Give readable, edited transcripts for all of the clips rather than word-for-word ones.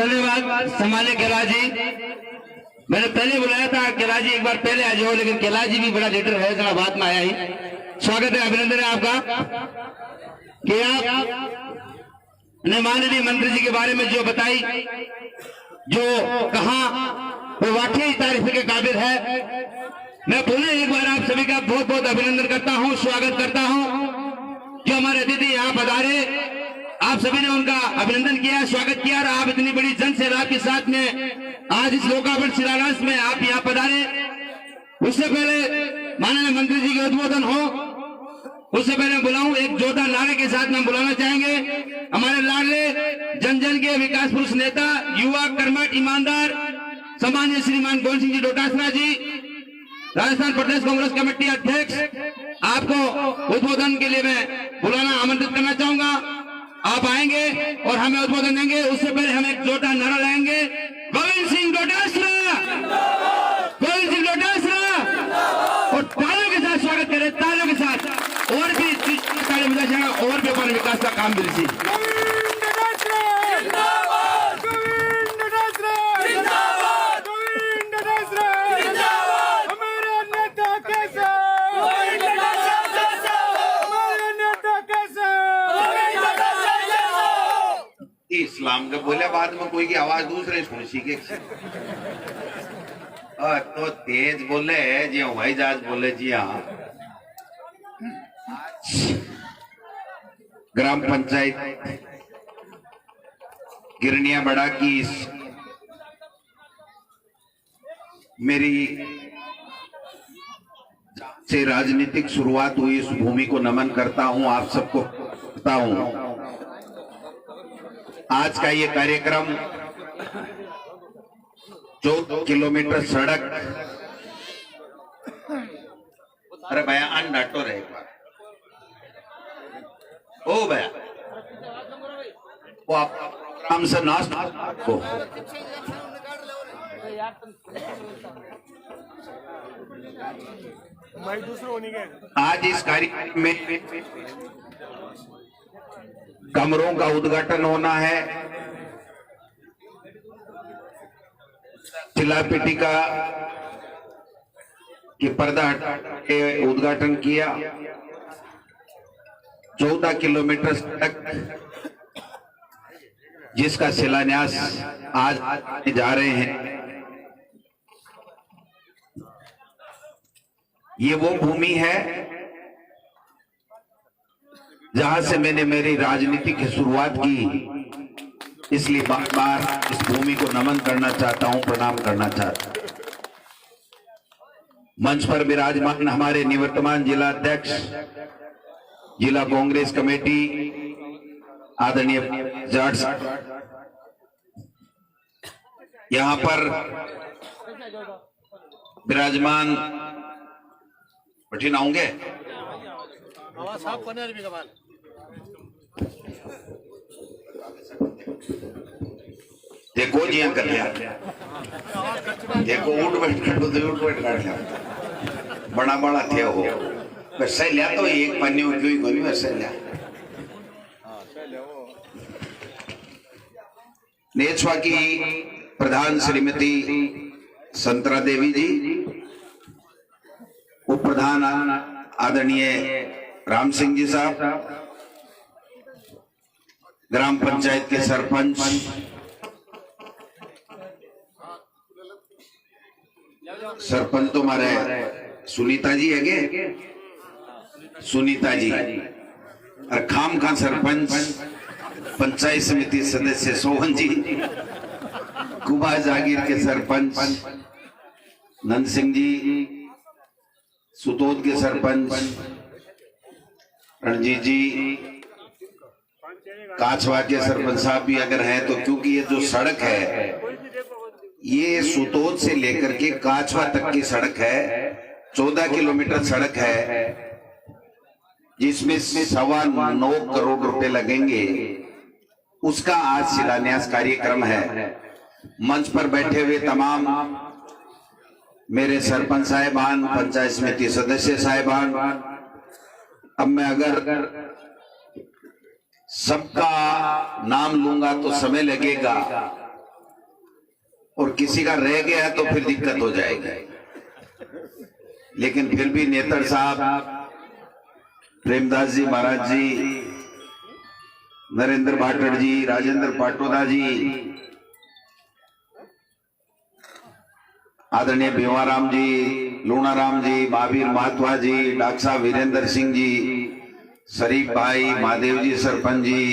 धन्यवाद सम्मानित कैलाश जी। मैंने पहले बुलाया था कैलाश जी एक बार पहले आ जाओ, लेकिन कैलाश जी भी बड़ा लीडर है, जरा बात में आया ही। स्वागत है, अभिनंदन है आपका कि आपने माननीय मंत्री जी के बारे में जो बताई, जो कहा, वो वाकई तारीफ के काबिल है। मैं पुनः एक बार आप सभी का बहुत बहुत अभिनंदन करता हूं, स्वागत करता हूं। जो हमारे अतिथि यहाँ पधारे, आप सभी ने उनका अभिनंदन किया, स्वागत किया, और आप इतनी बड़ी जन सैलाब के साथ में आज इस लोकार्पण शिलान्यास में आप यहाँ पधारे। उससे पहले माननीय मंत्री जी के उद्बोधन हो, उससे पहले बुलाऊं एक जोरदार नारे के साथ में बुलाना चाहेंगे हमारे लाडले जन जन के विकास पुरुष नेता, युवा, कर्मठ, ईमानदार, सम्मानीय श्रीमान गोविंद सिंह जी डोटासरा जी, राजस्थान प्रदेश कांग्रेस कमेटी अध्यक्ष। आपको उद्बोधन के लिए मैं बुलाना आमंत्रित करना चाहूंगा। आप आएंगे और हमें उद्बोधन देंगे। उससे पहले हम एक जोरदार नारा लगाएंगे, गोविंद सिंह डोटासरा, गोविंद सिंह डोटासरा, और तालियों के साथ स्वागत करें, तालियों के साथ। और भी ताली मिला जाएगा, और भी हमारे विकास का काम मिल सी। इस्लाम के बोले बाद में कोई की आवाज दूसरे सुन सीखे तो तेज बोले जी, हवाई जहाज बोले जी। हाँ, ग्राम पंचायत गिरनिया बड़ा की मेरी से राजनीतिक शुरुआत हुई, इस भूमि को नमन करता हूं, आप सबको करता हूं। आज का ये कार्यक्रम 14 किलोमीटर सड़क, अरे भैया अन डाटो रहे एक बार, ओ भैया वो आप हम से नाश को आज इस कार्यक्रम में कमरों का उद्घाटन होना है, शिलापीठिका की पर्दा हटा के उद्घाटन किया। 14 किलोमीटर तक जिसका शिलान्यास आज जा रहे हैं, ये वो भूमि है जहां से मैंने मेरी राजनीति की शुरुआत की। इसलिए बार बार इस भूमि को नमन करना चाहता हूं, प्रणाम करना चाहता हूं। मंच पर विराजमान हमारे निवर्तमान जिला अध्यक्ष, जिला कांग्रेस कमेटी आदरणीय जाट साहब, यहां पर विराजमान बठीन आऊंगे देखो जी कर लिया, देखो उठ बैठ कर लिया, बड़ा बड़ा थे हो वैसे लिया तो एक पन्नी क्यों गोली वैसे लिया। नेछवा की प्रधान श्रीमती संतरा देवी जी, उप प्रधान आदरणीय राम सिंह जी साहब, ग्राम पंचायत के सरपंच, सरपंच तो हमारे सुनीता जी है, सुनीता जी, और खाम खान सरपंच, पंचायत समिति सदस्य सोहन जी, कुबा जागीर के सरपंच नंद सिंह जी, सुतोद के सरपंच रणजीत जी, काछवा के सरपंच साहब भी अगर हैं तो, क्योंकि ये जो सड़क है ये सुतोद से लेकर के काछवा तक की सड़क है, 14 किलोमीटर सड़क है, जिसमें 9.25 करोड़ रुपए लगेंगे। उसका आज शिलान्यास कार्यक्रम है। मंच पर बैठे हुए तमाम मेरे सरपंच साहिबान, पंचायत समिति सदस्य साहिबान, अब मैं अगर सबका नाम लूंगा तो समय लगेगा, और किसी का रह गया तो फिर दिक्कत हो जाएगी। लेकिन फिर भी नेतर साहब, प्रेमदास जी महाराज जी, नरेंद्र भाटड़ जी, राजेंद्र पाटोदा जी, आदरणीय भीमाराम जी, लूणाराम जी, महावीर महात्वा जी, डॉक्टर साहब वीरेंद्र सिंह जी, शरीफ भाई, महादेव जी सरपंच जी,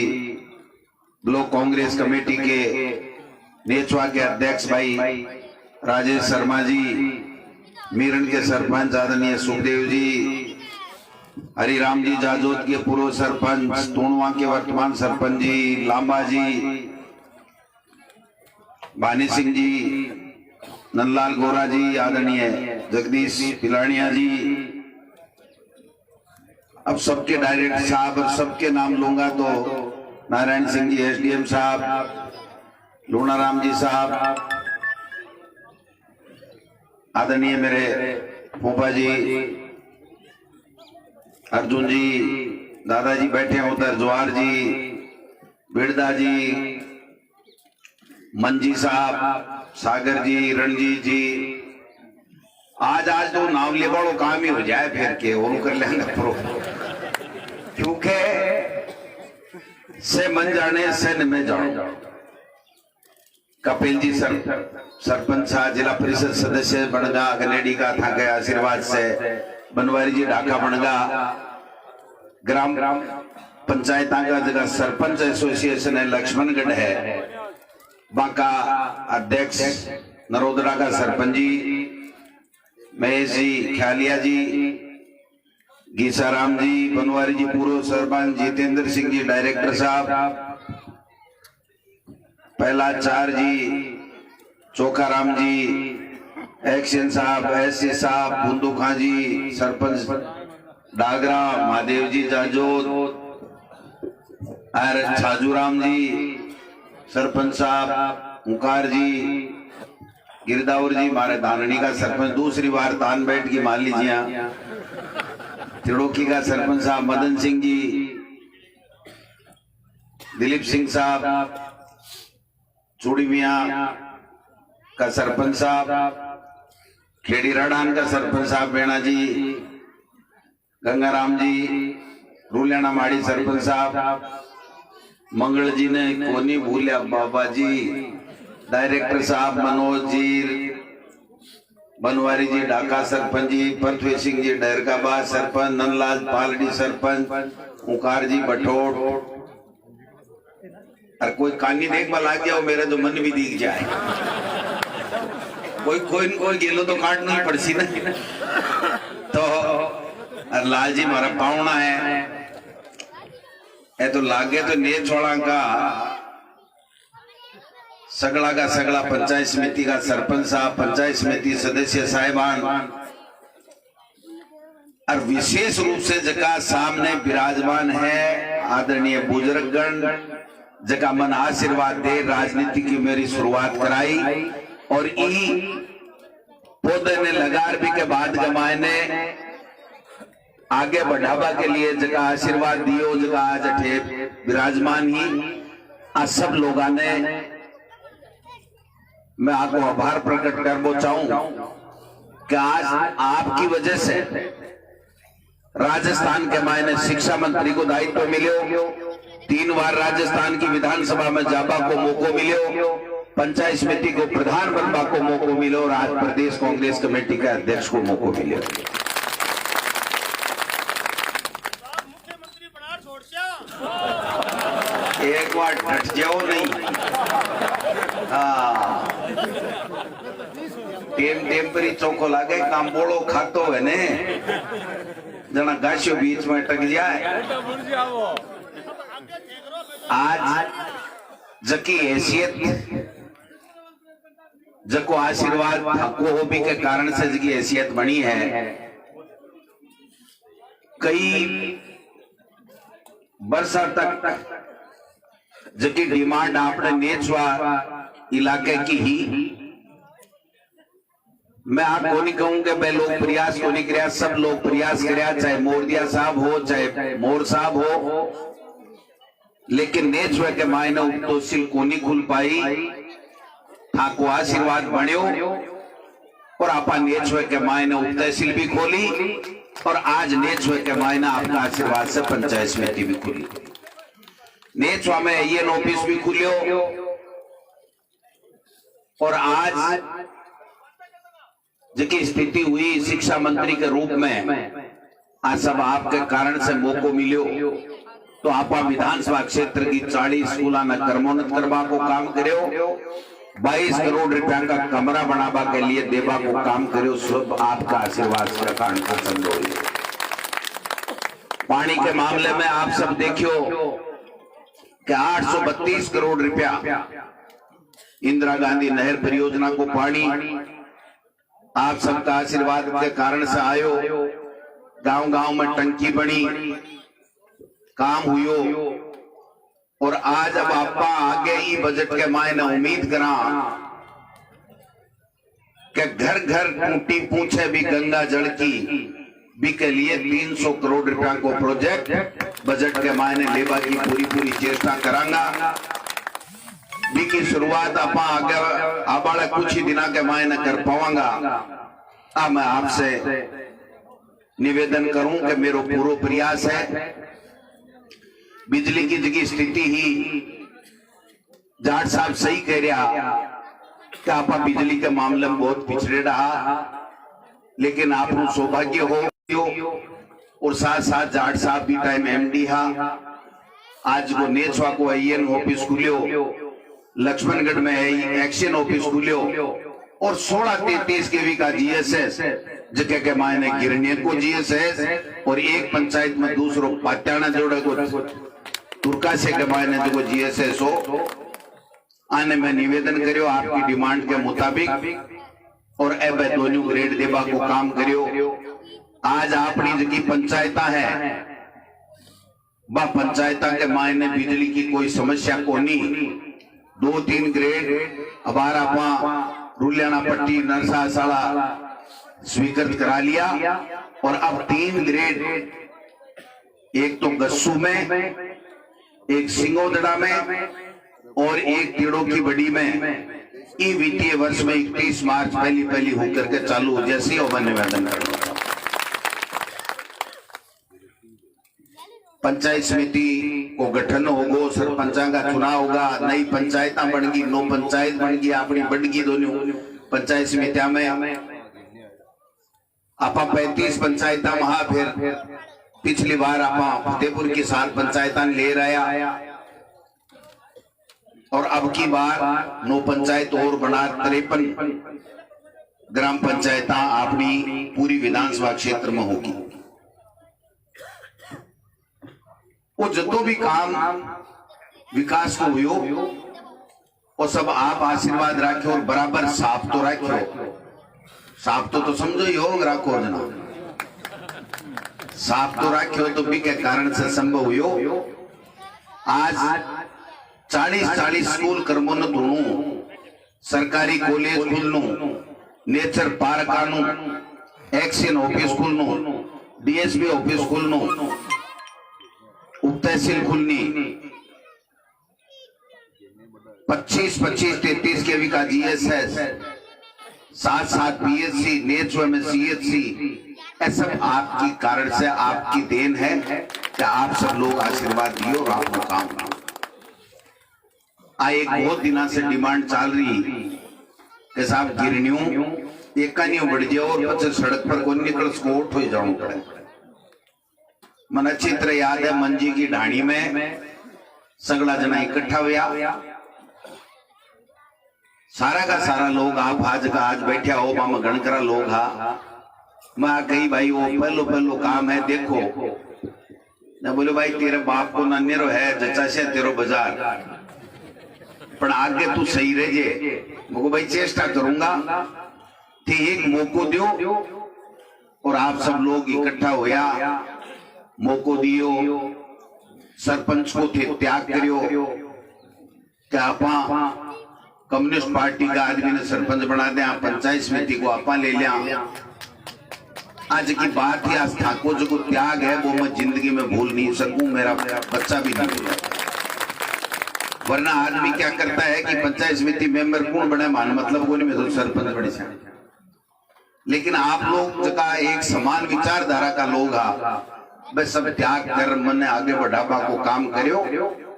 ब्लॉक कांग्रेस कमेटी के नेचवा के अध्यक्ष भाई राजेश शर्मा जी, मीरन के सरपंच आदरणीय सुखदेव जी, हरिराम जी जाजोत के पूर्व सरपंच, टूणवा के वर्तमान सरपंच जी, लांबा जी, भानी सिंह जी, नंदलाल गोरा जी, आदरणीय जगदीश पिलानिया जी, अब सबके डायरेक्टर साहब और सबके नाम लूंगा तो नारायण सिंह जी एसडीएम साहब, लूणाराम जी साहब, आदरणीय मेरे फूफा जी अर्जुन जी, दादाजी बैठे हैं उधर, जवाहर जी, बिरदा जी, मंजी साहब, सागर जी, रणजीत जी, आज तो नाम ले बड़ो काम ही हो जाए फिर के और कर लेंगे प्रो, क्योंकि से मन जाने से न में जाओ। कपिल जी सरपंच साहब, जिला परिषद सदस्य बनगा गनेडी का था गया आशीर्वाद से, बनवारी जी ढाका बनगा, ग्राम पंचायत का जगह सरपंच एसोसिएशन है लक्ष्मणगढ़ है, बांका अध्यक्ष नरोदरा का सरपंच जी, महेश जी ख्यालिया जी, गीसाराम जी, बनवारी जी पूर्व सरपंच, जितेंद्र सिंह जी डायरेक्टर साहब, पहला चार जी, चोखाराम जी, एक्शन साहब, एससी साहब, बुंदू खां जी सरपंच डागरा, महादेव जी जाजोत, छाजूराम जी सरपंच साहब, मुकार जी, गिरदावर जी हमारे धाननी का सरपंच, दूसरी बार तान बैठ की मान लीजिए, त्रिलोकी का सरपंच साहब, मदन सिंह जी, दिलीप सिंह साहब, चूड़ी मियां का सरपंच साहब, खेड़ी राडान का सरपंच साहब बेणा जी, गंगाराम जी, रूलियाना माड़ी सरपंच साहब, मंगल जी ने कोनी भूलिया बाबा जी, डायरेक्टर साहब मनोज जी, बनवारी जी ढाका सरपंच जी, पृथ्वी सिंह जी डैरकाबाद सरपंच, नंदलाल पालड़ी सरपंच, मुकार जी बठोड़, और कोई कानी देख बल आ गया हो मेरा तो मन भी दिख जाए, कोई गेलो तो काटना ही पड़सी ना, तो और लाल जी हमारा पावना है तो लागे तो ने छोड़ा का सगला पंचायत समिति का सरपंच साहब, पंचायत समिति सदस्य साहिबान, और विशेष रूप से जगह सामने विराजमान है आदरणीय बुजुर्गगण, जगह मन आशीर्वाद दे राजनीति की मेरी शुरुआत कराई, और ई पौधे ने लगार भी के बाद गमाए ने आगे बढ़ावा के लिए जगह आशीर्वाद दियो, जगह आज अठे विराजमान ही आ सब लोगों ने मैं आपको आभार प्रकट करना चाहूं कि आज आपकी वजह से राजस्थान के मायने शिक्षा मंत्री को दायित्व मिले, 3 बार राजस्थान की विधानसभा में जाबा को मौको मिले, पंचायत समिति को प्रधान बनवा को मौको मिले, और आज प्रदेश कांग्रेस कमेटी के अध्यक्ष को मौको मिले। एक बार डट जाओ नहीं, हाँ टेम पर ही चौको लागे, काम बोलो खातो है ने जना गाशियो बीच में अटक जाए। आज जकी हैसियत जको आशीर्वाद हको हो भी के कारण से जकी हैसियत बनी है, कई बरसा तक जकी डिमांड आपने नेचवा इलाके की ही, मैं आपको नहीं कहूं कि मैं लोग प्रयास को नहीं किया, सब लोग प्रयास किया, चाहे मोरदिया साहब हो चाहे मोर साहब हो, लेकिन नेचवा के मायने उपतोसिल को नहीं खुल पाई। थाको आशीर्वाद बण्यो और आपा नेचवे के मायने उप तहसील भी खोली और आज नेचवे के मायने आपका आशीर्वाद से पंचायत समिति भी खुली। नेचवा में AN ऑफिस भी खुलियो और आज जिसकी स्थिति हुई शिक्षा मंत्री के रूप में आज सब आपके कारण से मौको मिलो तो आप विधानसभा क्षेत्र की 40 स्कूलों में कर्मोन्नत करवा को काम करो, 22 करोड़ रुपया का कमरा बनावा के लिए देवा को काम करो, सब आपका आशीर्वाद के कारण को संभव। पानी के मामले में आप सब देखियो कि 832 करोड़ रुपया इंदिरा गांधी नहर परियोजना को पानी आप सबका आशीर्वाद के कारण से आयो। गांव-गांव में टंकी बनी, काम हुयो और आज अब आपा आगे ही बजट के मायने उम्मीद करा कि घर घर टूटी पूछे भी गंगा जल की भी के लिए 300 करोड़ रुपया को प्रोजेक्ट बजट के मायने लेवा की पूरी चेष्टा करांगा। भी की शुरुआत आपा आगे आबाले कुछ ही दिना के मायने कर पावांगा। अब मैं आपसे निवेदन करूं कि मेरा पूरा प्रयास है बिजली की जगह स्थिति ही जाट साहब सही कह रहा कि आप बिजली के मामले में बहुत पिछड़े रहा, लेकिन आप सौभाग्य हो और साथ साथ जाट साहब भी टाइम MD हा। आज को नेचवा को AN ऑफिस खुलियो, लक्ष्मणगढ़ में एक्शन ऑफिस खुलियो और 1633 केवी का GSS जगह के मायने गिरने को GSS और एक पंचायत में दूसरों पात्याना जोड़े को तुर्का से के मायने जो GSS हो आने में निवेदन करियो आपकी डिमांड के मुताबिक और अब दोनों ग्रेड देवा को काम करियो। आज अपनी जो पंचायत है वह पंचायत के मायने बिजली की कोई समस्या को नहीं, 2-3 ग्रेड अबार आप रुलियाना पट्टी नरसासाला स्वीकृत करा लिया और अब 3 ग्रेड, एक तो गस्सू में, एक सिंगोदड़ा में और एक टीड़ों की बड़ी में ई वित्तीय वर्ष में 31 मार्च पहली होकर के चालू हो जैसी और मैं निवेदन करूंगा। पंचायत समिति को गठन होगा, सरपंचा का चुनाव होगा, नई पंचायत बन गई, नो पंचायत बन गई, अपनी बढ़ गई दोनों पंचायत समितिया में आपा 35 पंचायत वहां फिर पिछली बार आपा फतेहपुर की 7 पंचायत ले रहा और अब की बार 9 पंचायत और बना 53 ग्राम पंचायत अपनी पूरी विधानसभा क्षेत्र में होगी। वो जो भी काम विकास को हुयो वो सब आप आशीर्वाद रखो और बराबर साफ तो रखो, साफ तो समझो ही हो रखो जना, साफ तो रखो तो भी के कारण से संभव हुयो। आज 40 स्कूल कर्मोन्नत होनु, सरकारी कॉलेज खुलनु, नेचर पार्क आनु, एक्शन ऑफिस खुलनु, DSP ऑफिस खुलनु, उप तहसील खुलनी, 25 33 केवी का GSS, 7 PSC, नेचर में CHC, ऐसा आपकी कारण से आपकी देन है कि आप सब लोग आशीर्वाद दियो और आपको काम करो। एक बहुत दिना से डिमांड चल रही कि साहब गिरनियों एक बढ़ जाओ और बच्चे सड़क पर को निकल स्कोट हो जाऊं पड़े। मन अच्छी तरह याद है मंजी की ढाणी में सगड़ा जना इकट्ठा हुआ, सारा का सारा लोग आप आज बैठा हो मामा गणकरा लोग हा मैं कही भाई वो पहलो काम है देखो न बोलो भाई तेरे बाप को नन्हेरो है जचा से तेरो बाजार पर आगे तू सही रह जे मुझको भाई चेष्टा करूंगा कि एक मौको दियो और आप सब लोग इकट्ठा होया मौको दियो, सरपंच को थे त्याग करियो कि आपा कम्युनिस्ट पार्टी का आदमी ने सरपंच बना दे, पंचायत समिति को आपा ले लिया। आज की बात ही आस्था को जो त्याग है वो मैं जिंदगी में भूल नहीं सकूं, मेरा बच्चा भी नहीं भूला। वरना आदमी क्या करता है कि पंचायत समिति मेंबर कौन बने मान मतलब को नहीं, मैं तो सरपंच बड़ी छा। लेकिन आप लोग का एक समान विचारधारा का लोग बस सब त्याग कर मन आगे बढ़ावा को काम करो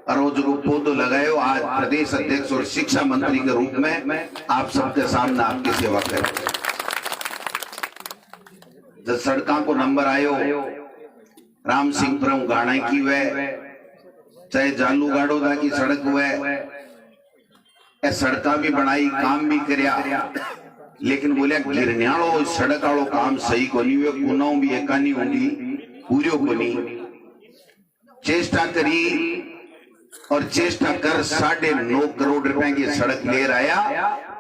और वो जो पौधो लगायो। आज प्रदेश अध्यक्ष और शिक्षा मंत्री के रूप में आप सबके सामने आपकी सेवा करें। जब सड़कों को नंबर आयो राम सिंह प्रभु गाना की हुए चाहे जालू गाड़ोदा की सड़क हुए, सड़का भी बनाई काम भी करया, लेकिन बोलिया गिरन्यालो सड़क वालों काम सही को नहीं हुए, गुनाओं भी एकानी होंगी पूरियों को नहीं। चेष्टा करी और चेष्टा कर 9.5 करोड़ रुपए की सड़क ले आया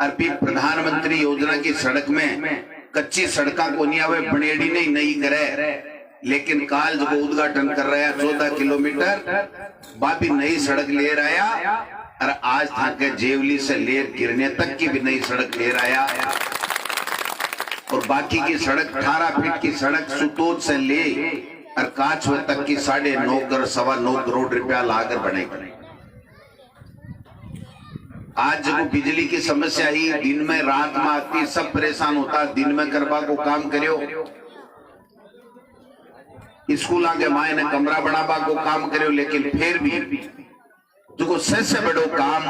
और फिर प्रधानमंत्री योजना की सड़क में कच्ची सड़का को नहीं आवे बनेड़ी नहीं करे, लेकिन काल जो उद्घाटन कर रहा है 14 किलोमीटर बाबी नई सड़क ले आया और आज थाके जेवली से ले गिरने तक की भी नई सड़क ले आया और बाकी की सड़क 18 फीट की सड़क सुतोद से ले और काछवा तक की 9.5 करोड़ रुपया लाकर बनेगी। आज जब बिजली की समस्या ही दिन में रात में आती, सब परेशान होता, दिन में करवा को काम करो, स्कूल आगे माए ने कमरा बनावा को काम करो, लेकिन फिर भी जो सबसे बड़ो काम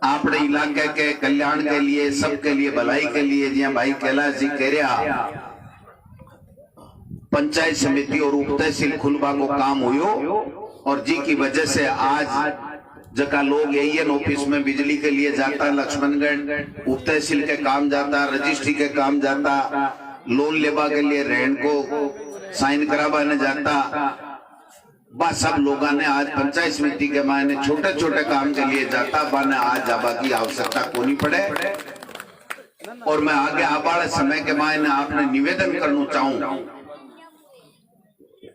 अपने इलाके के कल्याण के लिए, सबके लिए भलाई के लिए जिया भाई कैलाश जी कह रहा पंचायत समिति और उप तहसील खुलवा को काम हुयो और जी की वजह से आज जगह लोग एएन ऑफिस में बिजली के लिए जाता, लक्ष्मणगढ़ उप तहसील के काम जाता, रजिस्ट्री के काम जाता, लोन लेवा के लिए रहन को साइन करावाने जाता। बस सब लोगों ने आज पंचायत समिति के मायने छोटे छोटे काम के लिए जाता, बाने आज जावा की आवश्यकता को नहीं पड़े। और मैं आगे आबाड़ समय के मायने आपने निवेदन करना चाहूं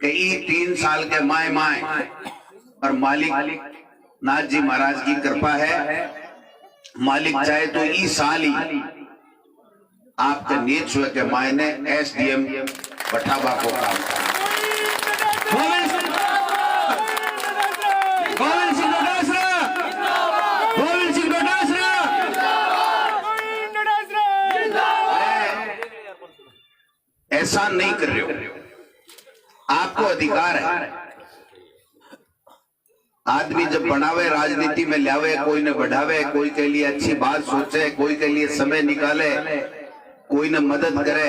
कि 3 साल के माए और मालिक नाथ जी महाराज की कृपा है, मालिक चाहे तो इस साल ही आपके नीच हुए के मायने एसडीएम बठावा को काम ऐसा नहीं कर रहे हो, आपको अधिकार है। आदमी जब बढ़ावे राजनीति में लावे, कोई ने बढ़ावे, कोई के लिए अच्छी बात सोचे, कोई के लिए समय निकाले, कोई ने मदद करे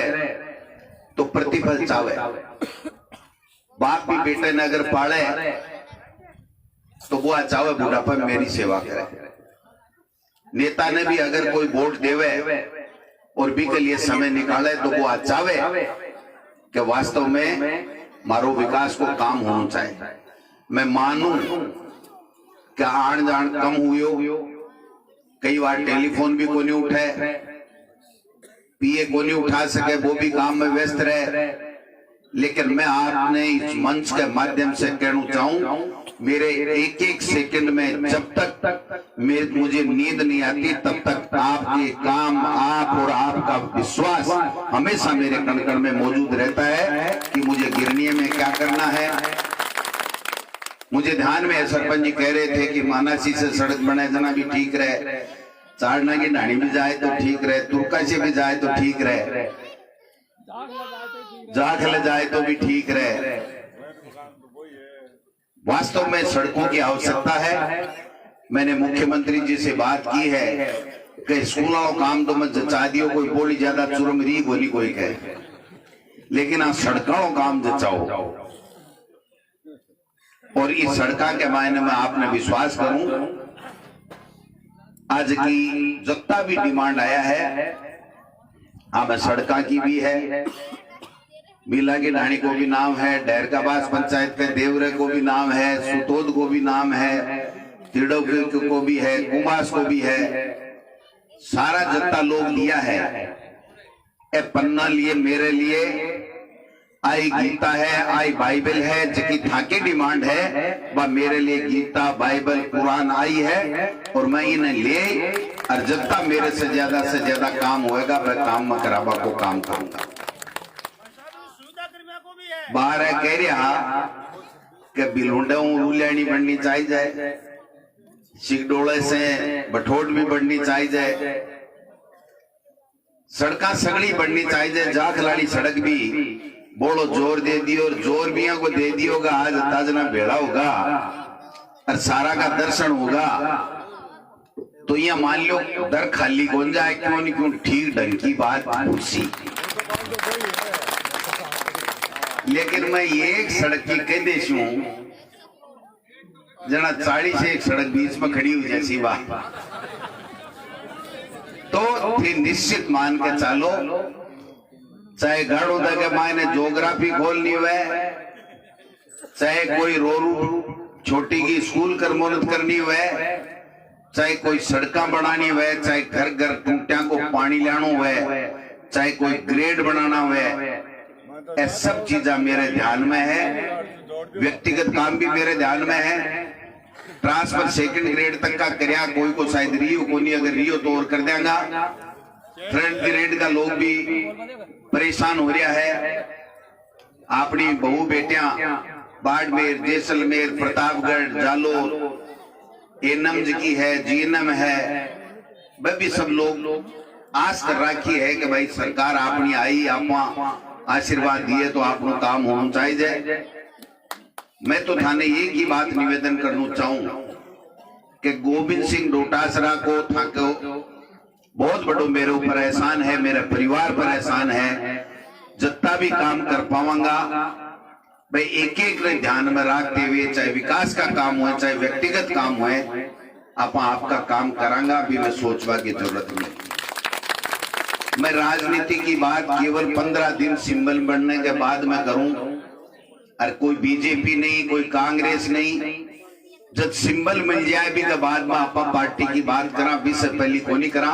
तो प्रतिफल चावे। बाप भी बेटे ने अगर पाले तो वो चावे बुढ़ापा में मेरी सेवा करे। नेता ने भी अगर कोई वोट देवे और भी के लिए समय निकाले तो वो चावे कि वास्तव में मारो विकास को काम होना चाहिए। मैं मानूं कि आन जान कम हुई, कई बार टेलीफोन भी को नहीं उठे, पीए को नहीं उठा सके, वो भी काम में व्यस्त रहे, लेकिन मैं आपने इस मंच के माध्यम से कहना चाहूं, मेरे एक एक सेकंड में जब तक मुझे नींद नहीं आती तब तक आपके काम, आप और आपका विश्वास हमेशा मेरे कण कण में मौजूद रहता है कि मुझे गिरनी में क्या करना है। मुझे ध्यान में सरपंच जी कह रहे थे कि मानासी से सड़क बनाए जाना भी ठीक रहे, चारना की ढाणी भी जाए तो ठीक रहे, तुर्का से भी जाए तो ठीक रहे, जाखल जाए तो भी ठीक रहे। वास्तव में सड़कों की आवश्यकता है। मैंने मुख्यमंत्री जी से बात की है कि स्कूलों काम तो मैं जचा दियो, कोई बोली ज्यादा चुरमरी बोली कोई कहे, लेकिन आप सड़कों काम जचाओ। और इस सड़का के मायने में आपने विश्वास करूं, आज की जितना भी डिमांड आया है, हमें सड़का की भी है, बीला की ढाणी को भी नाम है, डैरकाबास पंचायत के देवरे को भी नाम है, सुतोद को भी नाम है, तिड़ो को भी है, कुमास को भी है, सारा जितना लोग लिया है। ए पन्ना लिए मेरे लिए आई गीता है, आई बाइबल है, जिसकी थाके डिमांड है वह मेरे लिए गीता, बाइबल, कुरान आई है और मैं इन्हें ले और जितना मेरे से ज्यादा काम होएगा वह काम में करावा को काम करूंगा। बाहर है कह रहा कि बिलुंडे रूलियानी बननी चाहिए जाए, सिगडोले से बठोट भी बढ़नी चाहिए, सड़का सगड़ी बढ़नी चाहिए। जाखलाड़ी सड़क भी बोलो जोर दे दियो और जोर भी को दे दियोगा। आज ताजना भेड़ा होगा और सारा का दर्शन होगा तो ये मान लो दर खाली कौन जाए, क्यों नहीं क्यों, ठीक ढंग की बात पूछी। लेकिन मैं एक सड़क की कह देश हूं जना 40 से एक सड़क बीच में खड़ी हुई जैसी बात, तो फिर निश्चित मान के चलो, चाहे घर उधर के मायने ज्योग्राफी खोलनी हुए, चाहे कोई रोरू छोटी की स्कूल कर मदद करनी हुए, चाहे कोई सड़का बनानी हुए, चाहे घर घर टूटिया को पानी लाना हुए, चाहे कोई ग्रेड बनाना हुए, ये सब चीजा मेरे ध्यान में है। व्यक्तिगत काम भी मेरे ध्यान में है। ट्रांसफर सेकंड ग्रेड तक का करया, कोई को शायद रियो को नहीं, अगर रियो तो और कर देगा। थर्ड ग्रेड का लोग भी परेशान हो रहा है। अपनी बहू बेटियां बाड़मेर, जैसलमेर, प्रतापगढ़, जालोर, एनम की है, जीएनएम है, वह भी सब लोग आस कर रखी है कि भाई सरकार अपनी आई, आप आशीर्वाद दिए तो आपको काम होना चाहिए। मैं तो थाने एक ही बात निवेदन करना चाहूं कि गोविंद सिंह डोटासरा को थाको बहुत बड़ो मेरे ऊपर एहसान है, मेरे परिवार पर एहसान है। जितना भी काम कर पाऊंगा भाई एक एक ने ध्यान में रखते हुए, चाहे विकास का काम हो चाहे व्यक्तिगत काम हो, आपका काम करांगा भी, मैं सोचवा की जरूरत नहीं। मैं राजनीति की बात केवल 15 दिन सिंबल बनने के बाद मैं करूं, और कोई बीजेपी नहीं, कोई कांग्रेस नहीं। जब सिंबल मिल जाए भी के बाद में आप पार्टी की बात करा, भी से पहले को नहीं करा।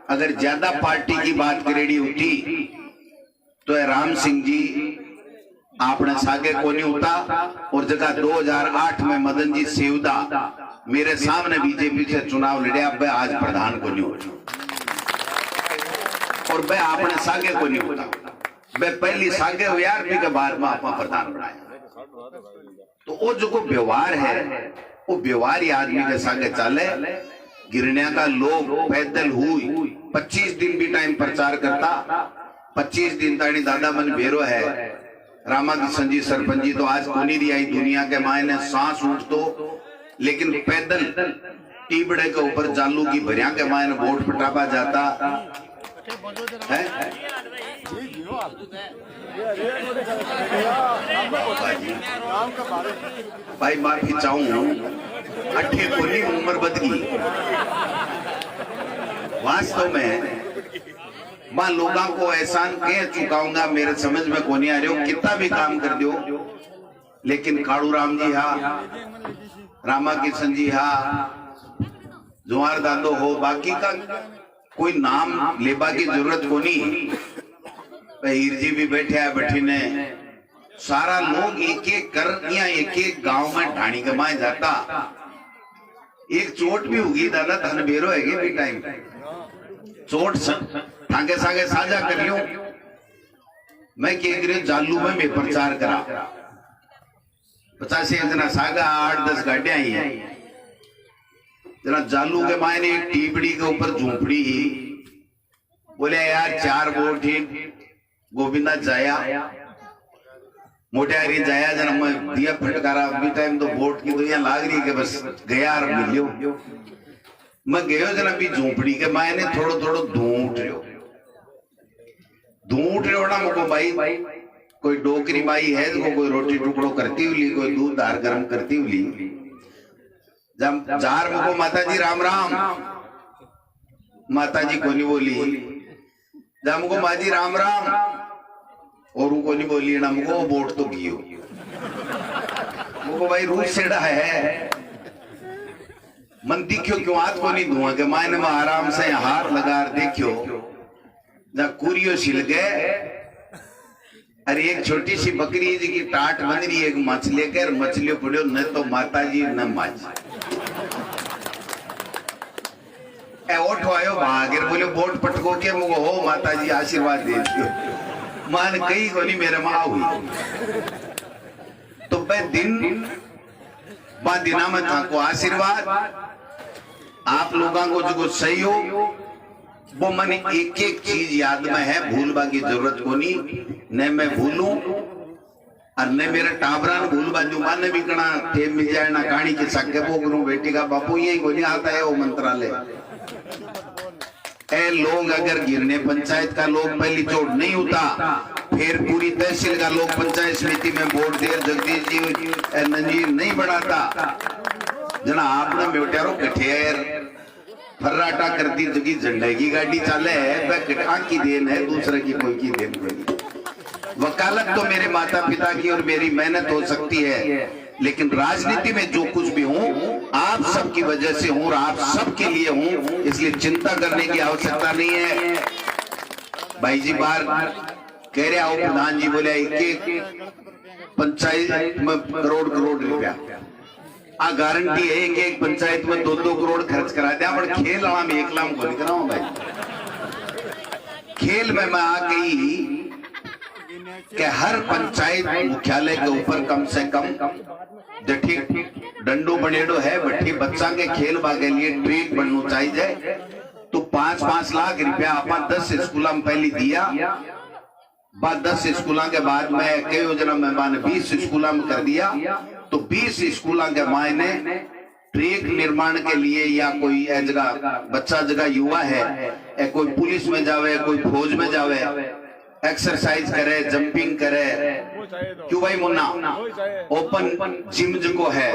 अगर ज्यादा पार्टी की बात करेड़ी होती तो राम सिंह जी आपने सागे को नहीं होता, और जगह 2008 में मदन जी सेवदा मेरे सामने बीजेपी से चुनाव लड़े, अब आज प्रधान को नहीं होता, और वह आपने सागे को नहीं होता, वह पहली सागे हो यार भी के बाद में आप प्रधान बनाया। तो वो जो को व्यवहार है, वो व्यवहार ही आदमी के सागे चले। गिरनिया का लोग पैदल हुई 25 दिन भी टाइम प्रचार करता, 25 दिन तानी दादा मन बेरो है। रामा किशन जी सरपंच जी तो आज कोनी दी आई दुनिया के मायने सांस उठ तो, लेकिन पैदल टीबड़े के ऊपर जालू की भरिया के मायने वोट पटापा जाता है। भाई माफी चाहूं, 8 कोनी उम्र बदली। वास्तव में मैं लोगों को एहसान कह चुकाऊंगा, मेरे समझ में को नहीं आ रही हो, कितना भी काम कर दो, लेकिन काड़ू राम जी हा, रामा किशन जी हा, जुआर दादो हो, बाकी का कोई नाम लेबा की जरूरत को नहीं। हीर जी भी बैठे है, बैठी ने सारा लोग एक एक कर या एक एक गांव में ढाणी कमाए जाता। एक चोट भी होगी दादा, धन बेरो है भी टाइम चोट थाके सागे साझा कर लियो। मैं केंद्रीय जालू में मैं प्रचार करा, 50 जना सागा 8-10 गाड़ियां ही है। जना जालू के मायने टीपड़ी के ऊपर झोंपड़ी ही, बोले यार 4 वोट ही गोविंदा जाया, मोटियारी जाया, जना मैं दिया फटकारा अभी टाइम तो वोट की तो यहाँ लाग रही है कि बस गया और मिलियो। मैं गयो जना भी झोंपड़ी के मायने थोड़ो थोड़ो धुआं उठ रहे ना मुको भाई, कोई डोकरी माई है तो कोई रोटी टुकड़ो करती हुई, कोई दूध दार गर्म करती हुई। जब जार मुको माता जी राम राम, माता जी को नहीं बोली, जब मुको माँ जी राम राम और उनको नहीं बोली ना, मुको वोट तो गियो, मुको भाई रूस सेड़ा है। मन दिखियो क्यों हाथ को नहीं धुआं के मायने में आराम से हाथ लगा देखियो, जब कुरियो छिल गए। अरे एक छोटी सी बकरी जी की टाट बन रही है, एक मछली कर मछलियों पड़ियो, न तो माता जी न माजी। ओठो आयो भागर बोले वोट पटको के मुगो हो माता जी आशीर्वाद दे दियो, मान कई को नहीं मेरे माँ हुई। तो मैं दिन बा दिना में था को आशीर्वाद आप लोगों को जो सही हो वो मैंने एक एक चीज याद में है, भूलबा की जरूरत को नहीं, न मैं भूलूं और न मेरे टाबरा भूलबा जो माने भी कना टेम मिल जाए ना कहानी के सके वो करूं बेटी का बापू यही को नहीं आता है वो मंत्रालय। ए लोग अगर गिरने पंचायत का लोग पहली चोट नहीं होता, फिर पूरी तहसील का लोग पंचायत समिति में वोट दे जगदीश जी नंजीर नहीं बढ़ाता जना आपने बेटारो कठेर फर्राटा करती जगी झंडे की गाड़ी चाले है, की देन है, दूसरे की कोई की देन कोई। वकालत तो मेरे माता पिता की और मेरी मेहनत हो सकती है, लेकिन राजनीति में जो कुछ भी हूँ आप सबकी वजह से हूँ और आप सबके लिए हूँ, इसलिए चिंता करने की आवश्यकता नहीं है। भाई जी बार कह रहे हो प्रधान जी बोले एक पंचायत में करोड़ रुपया आ गारंटी है कि एक पंचायत में 2-2 करोड़ खर्च करा दिया, पर खेल वाला में 1 लाख को कराऊं भाई। खेल में मैं आ गई कि हर पंचायत मुख्यालय के ऊपर कम से कम जठी डंडो बनेडो है बट्टी बच्चा के खेल के लिए ट्रीट बनना चाहिए। तो 5-5 लाख रुपया अपन 10 स्कूलों में पहले दिया, बाद 10 स्कूलों के बाद में कई योजना में मैंने 20 स्कूलों में कर दिया। तो 20 स्कूलों के मायने ट्रैक निर्माण के लिए या कोई जगह बच्चा जगह युवा है कोई पुलिस में जावे कोई फौज में जावे, एक्सरसाइज करे, जंपिंग करे, क्यों भाई मुन्ना ओपन जिम जो है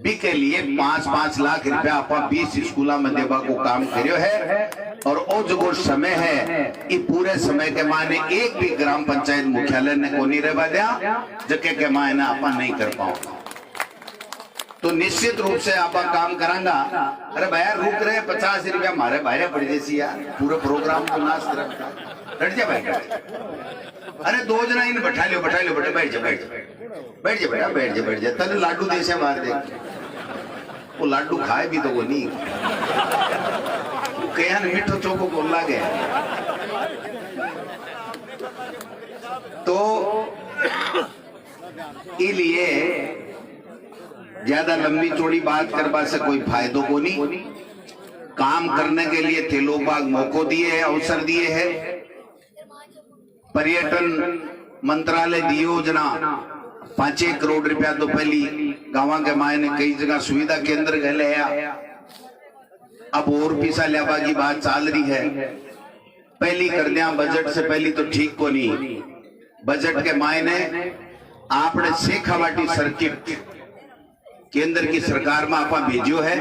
बी के लिए 5-5 लाख रुपया अपन 20 स्कूलों में देवा को काम करियो है। और वो जो समय है ये पूरे समय के मायने एक भी ग्राम पंचायत मुख्यालय ने को नहीं रह दिया जगह के मायने अपन नहीं कर पाओ। तो निश्चित रूप से आप काम करांगा। अरे भैया रुक रहे 50 रुपया मारे बाहर पड़ जैसी यार, पूरे प्रोग्राम को नाश हट जा भाई। अरे 2 जना इन बैठा लो बैठ जा बैठ जा बेटा बैठ जा तने लाडू देसे मार दे, वो लाडू खाए भी तो वो नहीं कया मीठो चोको बोला गया। तो इसलिए ज्यादा लंबी चौड़ी बात करवा से कोई फायदो को नहीं। काम करने के लिए थे लोग बाग मौको दिए है, अवसर दिए है। पर्यटन मंत्रालय दी योजना 5 करोड़ रुपया तो पहली गाँव के मायने कई जगह सुविधा केंद्र गए, अब और पैसा लेवा की बात चल रही है। पहली कर दिया बजट से पहली तो ठीक को नहीं। बजट के मायने आपने शेखावाटी सर्किट केंद्र की सरकार में आपा भेजो है,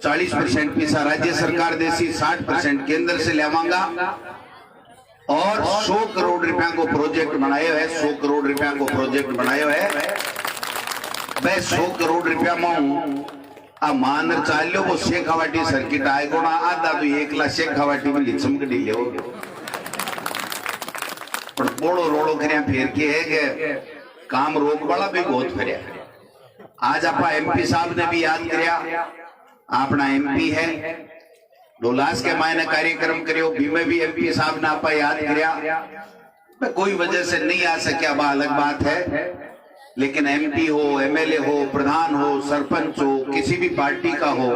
40% पैसा राज्य सरकार देसी, 60% केंद्र से लेवांगा और 100 करोड़ रुपया को प्रोजेक्ट बनायो है। 100 करोड़ रुपया को प्रोजेक्ट बनायो है। वह 100 करोड़ रुपया में मान चालो वो शेखावाटी सर्किट आएगा ना आधा तो 1 लाख शेखावाटी में लिचम के ढीले हो गए। पर बोड़ो रोड़ो करिया फेर के है कि काम रोक वाला भी बहुत फिर। आज आपा एमपी साहब ने भी याद करिया, अपना एमपी है डोलास के मायने कार्यक्रम करियो भी में भी एमपी साहब ने आपा याद करिया। कोई वजह से नहीं आ सके वह अलग बात है, लेकिन एमपी हो, एमएलए हो, प्रधान हो, सरपंच हो, किसी भी पार्टी का हो,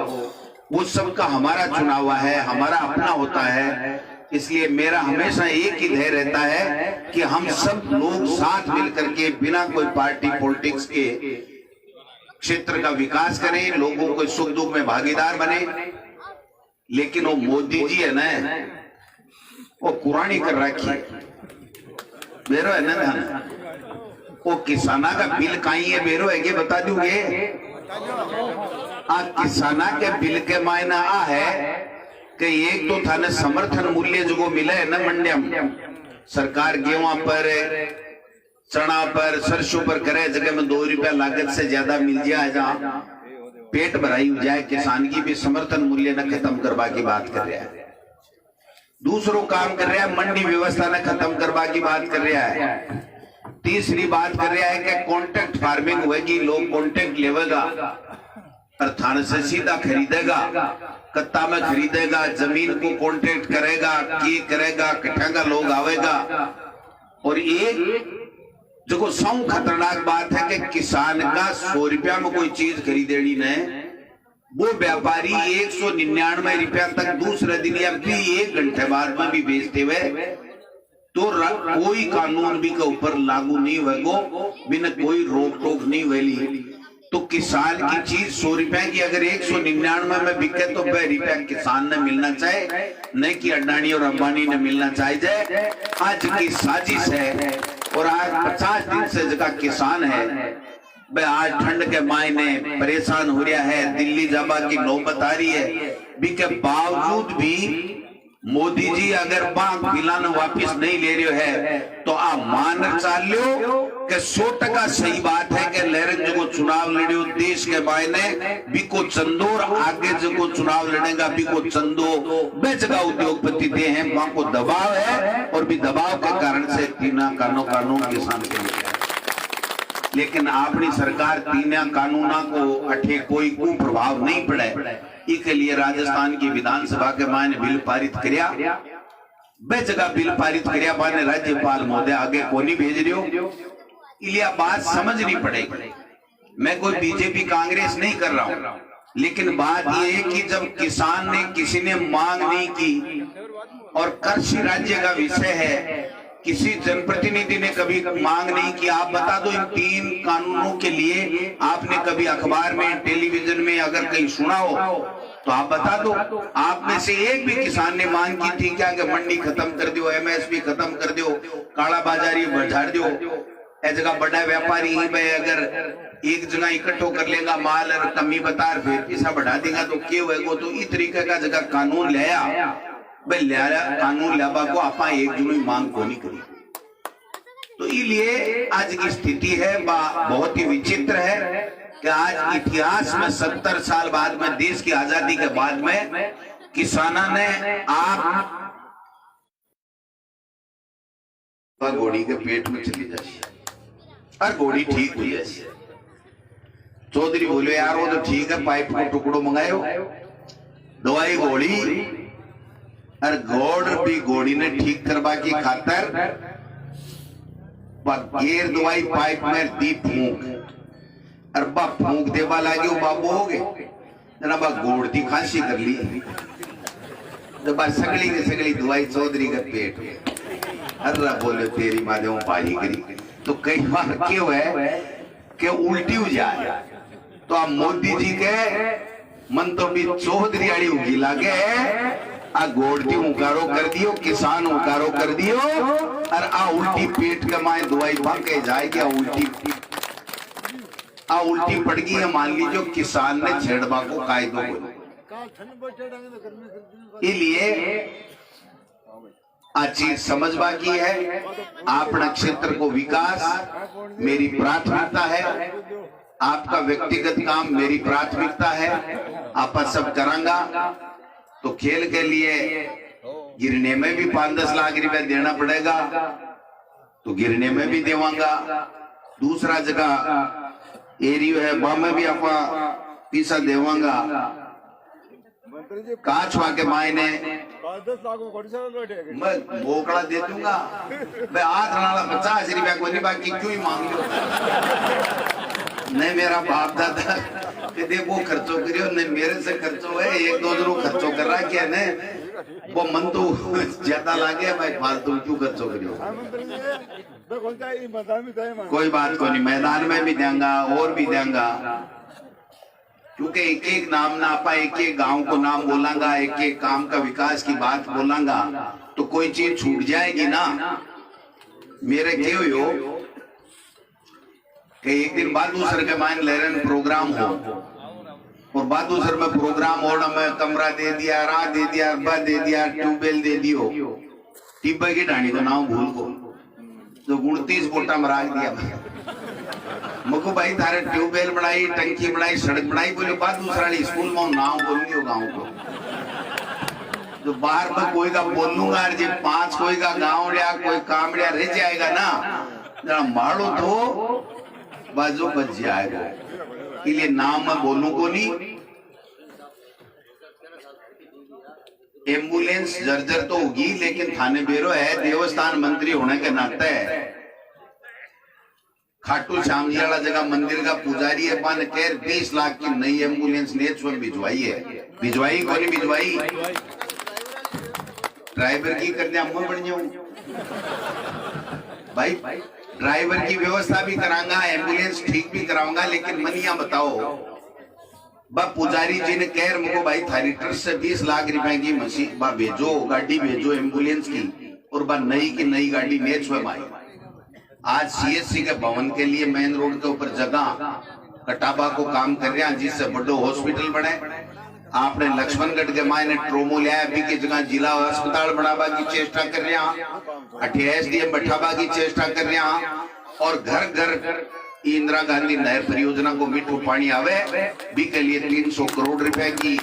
वो सबका हमारा चुनाव है, हमारा अपना होता है। इसलिए मेरा हमेशा एक ही ध्येय रहता है कि हम सब लोग साथ मिलकर के बिना कोई पार्टी पॉलिटिक्स के क्षेत्र का विकास करें, लोगों को सुख दुख में भागीदार बने। लेकिन वो मोदी जी है ना, वो कुरानी कर रखी बेरो है ना, वो किसाना का बिल कहीं है बेरो है कि बता दूंगे। किसाना के बिल के मायना आ है कि एक तो थाने समर्थन मूल्य जो मिले है ना मंडिया में, सरकार गेहूं पर, चना पर, सरसों पर करे जगह में 2 रुपया लागत से ज्यादा मिल जाए, जहां पेट भराई हो जाए, किसान की भी समर्थन मूल्य न खत्म करवा की बात कर रहा है। दूसरों काम कर रहा है, मंडी व्यवस्था न खत्म करवा की बात कर रहा है। तीसरी बात कर रहा है कि कॉन्ट्रैक्ट फार्मिंग होगी, लोग कॉन्ट्रैक्ट लेगा और थाने से सीधा खरीदेगा, कत्ता में खरीदेगा, जमीन को कॉन्ट्रैक्ट करेगा, की करेगा, कट्ठा लोग आवेगा। और एक जो सब खतरनाक बात है कि किसान का 100 रुपया में कोई चीज खरीदेनी ने वो व्यापारी 199 रुपया तक दूसरे दिन या फिर 1 घंटे बाद में भी बेचते हुए तो कोई कानून भी के ऊपर लागू नहीं होगा, बिना कोई रोक टोक नहीं हुई। तो किसान की चीज 100 रुपए की अगर 199 में बिके तो 2 रुपया किसान ने मिलना चाहिए, नहीं कि अडानी और अंबानी ने मिलना चाहिए। आज की साजिश है और आज 50 दिन से जगह किसान है भाई आज ठंड के मायने परेशान हो रहा है, दिल्ली जाबा की नौबत आ रही है, बिके बावजूद भी मोदी जी अगर बाग बिलान वापिस नहीं ले रहे है तो आप मान चाल लो कि 100% सही बात है कि लहरन जो चुनाव लड़ो देश के मायने बिको चंदो और आगे जो चुनाव लड़ेगा बिको चंदो बे जगह उद्योगपति दे हैं, वहां को दबाव है और भी दबाव के कारण से तीना कानून किसान के लिए। लेकिन अपनी सरकार तीना कानूना को अठे कोई कुप्रभाव नहीं पड़े, इसके लिए राजस्थान की विधानसभा के मायने बिल पारित करया, बे जगह बिल पारित करया माने राज्यपाल महोदय आगे को नहीं भेज रहे हो, इसलिए बात समझनी पड़ेगी। मैं कोई बीजेपी कांग्रेस नहीं कर रहा हूं, लेकिन बात यह है कि जब किसान ने किसी ने मांग नहीं की और कृषि राज्य का विषय है, किसी जनप्रतिनिधि ने कभी मांग नहीं की, आप बता दो इन 3 कानूनों के लिए आपने कभी अखबार में टेलीविजन में अगर कहीं सुना हो तो आप बता दो। आप में से एक भी किसान ने मांग की थी क्या कि मंडी खत्म कर दो, एमएसपी खत्म कर दो, काला बाजारी बढ़ा दो, ऐ जगह बड़ा व्यापारी ही भाई अगर एक जगह इकट्ठो कर लेगा माल और कमी बता फिर पैसा बढ़ा देगा तो क्या होगा। तो इस तरीके का जगह कानून लिया भाई लिया कानून लिया को आप एक जुनी मांग को नहीं करी। तो इसलिए आज की स्थिति है बहुत ही विचित्र है कि आज इतिहास में 70 साल बाद में देश की आजादी के बाद में किसानों ने आप घोड़ी के पेट में चली जाती और घोड़ी ठीक हुई है। चौधरी बोले यार वो तो ठीक है, पाइप को टुकड़ो मंगायो, दवाई घोड़ी और घोड़ भी घोड़ी ने ठीक करवा की खातर गेर दवाई पाइप में दी फूंक और बा फूंक देवा लागे वो बाबू हो गए जना बा घोड़ दी खांसी कर ली, जब बा सगली के सगली दवाई चौधरी का पेट में। अरे बोले तेरी माधे पाही करी। तो कई बार क्यों है कि उल्टी हो जाए तो आप मोदी जी के मन तो भी चौधरी आड़ी उगी लागे आ गोड़ती उकारो कर दियो, किसान उकारो कर दियो और आ उल्टी पेट के माए दवाई भागे जाएगी। उल्टी पड़ गई है मान लीजिए किसान ने छेड़बा को कायदों को, इसलिए आज चीज समझ बाकी है। अपना क्षेत्र को विकास मेरी प्राथमिकता है, आपका व्यक्तिगत काम मेरी प्राथमिकता है, आप सब करांगा। तो खेल के लिए गिरने में भी 5-10 लाख रुपया देना पड़ेगा तो गिरने में भी देवांगा। दूसरा जगह एरियो है वहां में भी आप पैसा देवांगा। काचवा के मायने मैं बोकड़ा दे दूंगा, मैं आज नाला 50 रुपया को नहीं बाकी क्यों ही मांग लो। नहीं मेरा बाप दादा कि देखो खर्चो करियो, नहीं मेरे से खर्चो है 1-2 जरूर खर्चो कर रहा है क्या नहीं वो मन तो ज्यादा लागे मैं फालतू क्यों खर्चो करियो। कोई बात को नहीं, मैदान में भी देंगा और भी देंगा, क्योंकि एक नाम ना आपा एक गांव को नाम बोलांगा, एक काम का विकास की बात बोलांगा तो कोई चीज छूट जाएगी ना। मेरे क्यों हो कि एक दिन बहादुर के मायने लहरन प्रोग्राम हो और बहादुर में प्रोग्राम होना में कमरा दे दिया, राह दे दिया, अरबा दे दिया, ट्यूबवेल दे दियो, टिब्बे की ढाणी का नाम भूल को तो 29 बोटा में राख दिया। मुको भाई थारे ट्यूबवेल बनाई, टंकी बनाई, सड़क बनाई, बोले बहादुर स्कूल में नाम बोलूंगी गाँव को तो बाहर में कोई का बोलूंगा जी 5 कोई का गाँव लिया कोई काम लिया रह जाएगा ना, जरा मारो तो बाजू बच जाएगा। इसलिए नाम मैं बोलूं को नहीं। एम्बुलेंस जर्जर तो होगी लेकिन थाने बेरो है, देवस्थान मंत्री होने के नाते खाटू श्याम जी वाला जगह मंदिर का पुजारी है पान कह 20 लाख की नई एम्बुलेंस ने स्वयं भिजवाई है। भिजवाई को नहीं भिजवाई, ड्राइवर की कर दिया मैं बन जाऊं भाई। ड्राइवर की व्यवस्था भी कराऊंगा, एम्बुलेंस ठीक भी कराऊंगा, लेकिन मनिया बताओ बा पुजारी जी ने कह मुझको भाई थारी ट्रस्ट से 20 लाख रुपए की मशीन बा भेजो, गाड़ी भेजो एम्बुलेंस की, और बा नई की नई गाड़ी नेच में आई। आज सीएचसी के भवन के लिए मेन रोड के ऊपर जगह कटाबा को काम कर रहे हैं, जिससे बड़ो हॉस्पिटल बने। आपने लक्ष्मणगढ़ के मायने ट्रोमो लिया अभी की जगह जिला अस्पताल बनावा की चेष्टा कर रहे हैं, एसडीएम बैठाबा की चेष्टा कर रहे हैं, और घर घर इंदिरा गांधी नहर परियोजना को मीठू पानी आवे भी के लिए 300 करोड़ रुपए की